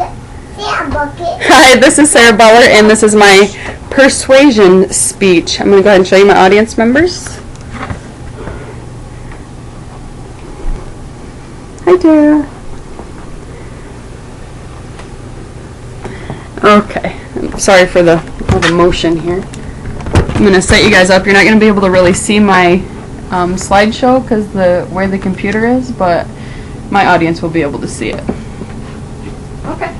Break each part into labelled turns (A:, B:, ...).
A: Hi, this is Sarah Bauer, and this is my persuasion speech. I'm going to go ahead and show you my audience members. Hi, Tara. Okay, I'm sorry for all the motion here. I'm going to set you guys up. You're not going to be able to really see my slideshow because where the computer is, but my audience will be able to see it. Okay.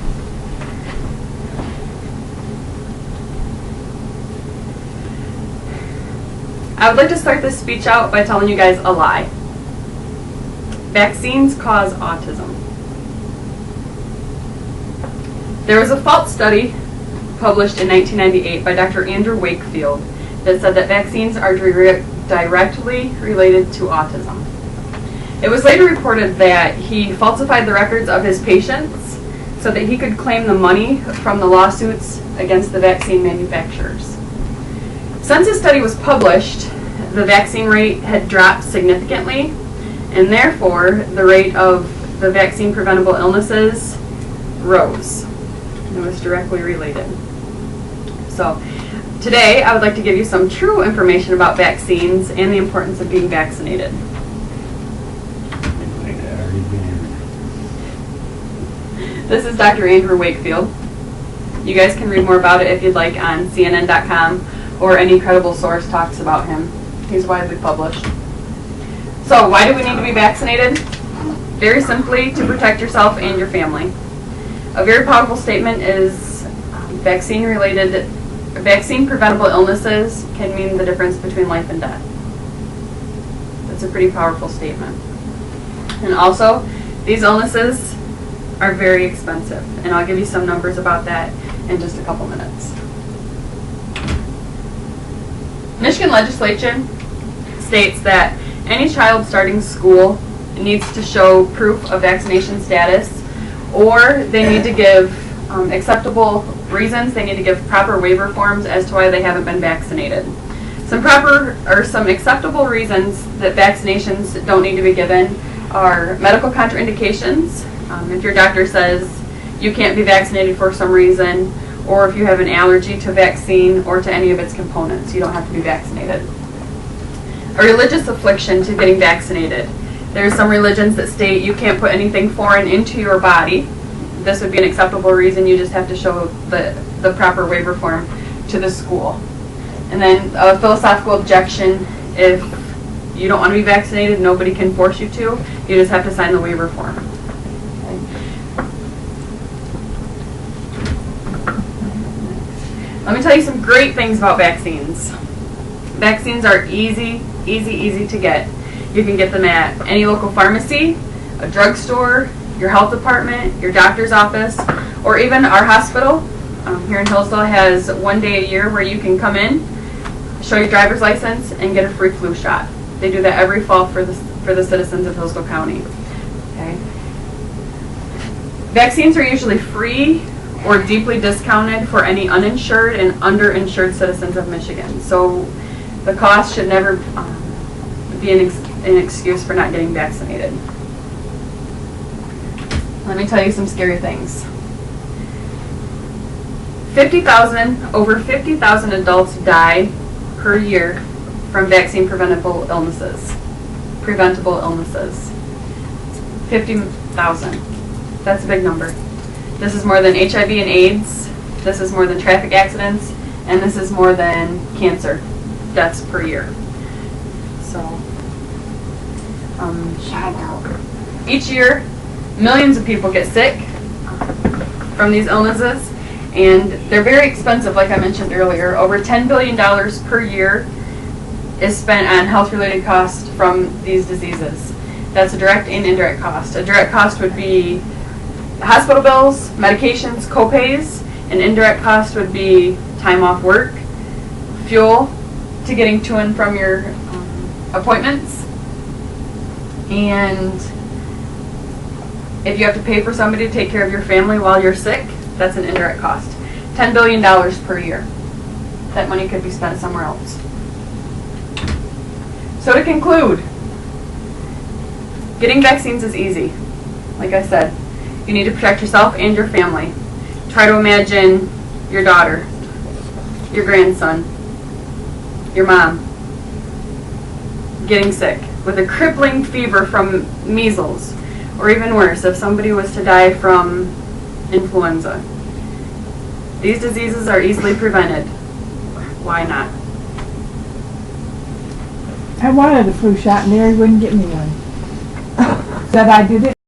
A: I would like to start this speech out by telling you guys a lie. Vaccines cause autism. There was a false study published in 1998 by Dr. Andrew Wakefield that said that vaccines are directly related to autism. It was later reported that he falsified the records of his patients so that he could claim the money from the lawsuits against the vaccine manufacturers. Since his study was published, the vaccine rate had dropped significantly, and therefore the rate of the vaccine preventable illnesses rose. It was directly related. So today I would like to give you some true information about vaccines and the importance of being vaccinated. This is Dr. Andrew Wakefield. You guys can read more about it if you'd like on CNN.com, or any credible source talks about him. He's widely published. So why do we need to be vaccinated? Very simply, to protect yourself and your family. A very powerful statement is vaccine preventable illnesses can mean the difference between life and death. That's a pretty powerful statement. And also, these illnesses are very expensive, and I'll give you some numbers about that in just a couple minutes. Michigan legislation states that any child starting school needs to show proof of vaccination status, or they need to give acceptable reasons. They need to give proper waiver forms as to why they haven't been vaccinated. Some acceptable reasons that vaccinations don't need to be given are medical contraindications. If your doctor says you can't be vaccinated for some reason, or if you have an allergy to vaccine or to any of its components, you don't have to be vaccinated. A religious affliction to getting vaccinated. There are some religions that state you can't put anything foreign into your body. This would be an acceptable reason. You just have to show the proper waiver form to the school. And then a philosophical objection: if you don't want to be vaccinated, nobody can force you to. You just have to sign the waiver form. Let me tell you some great things about vaccines. Vaccines are easy to get. You can get them at any local pharmacy, a drugstore, your health department, your doctor's office, or even our hospital here in Hillsdale has one day a year where you can come in, show your driver's license, and get a free flu shot. They do that every fall for the citizens of Hillsdale County. Okay. Vaccines are usually free or deeply discounted for any uninsured and underinsured citizens of Michigan. So the cost should never be an excuse for not getting vaccinated. Let me tell you some scary things. Over 50,000 adults die per year from vaccine preventable illnesses. 50,000. That's a big number. This is more than HIV and AIDS. This is more than traffic accidents, and this is more than cancer deaths per year. So, each year, millions of people get sick from these illnesses, and they're very expensive, like I mentioned earlier. Over $10 billion per year is spent on health-related costs from these diseases. That's a direct and indirect cost. A direct cost would be hospital bills, medications, co-pays. An indirect cost would be time off work, fuel to getting to and from your appointments, and if you have to pay for somebody to take care of your family while you're sick, that's an indirect cost. $10 billion per year. That money could be spent somewhere else. So to conclude, getting vaccines is easy. Like I said, You need to protect yourself and your family. Try to imagine your daughter, your grandson, your mom getting sick with a crippling fever from measles, or even worse, if somebody was to die from influenza. These diseases are easily prevented. Why not?
B: I wanted a flu shot and Mary wouldn't get me one. Said I did it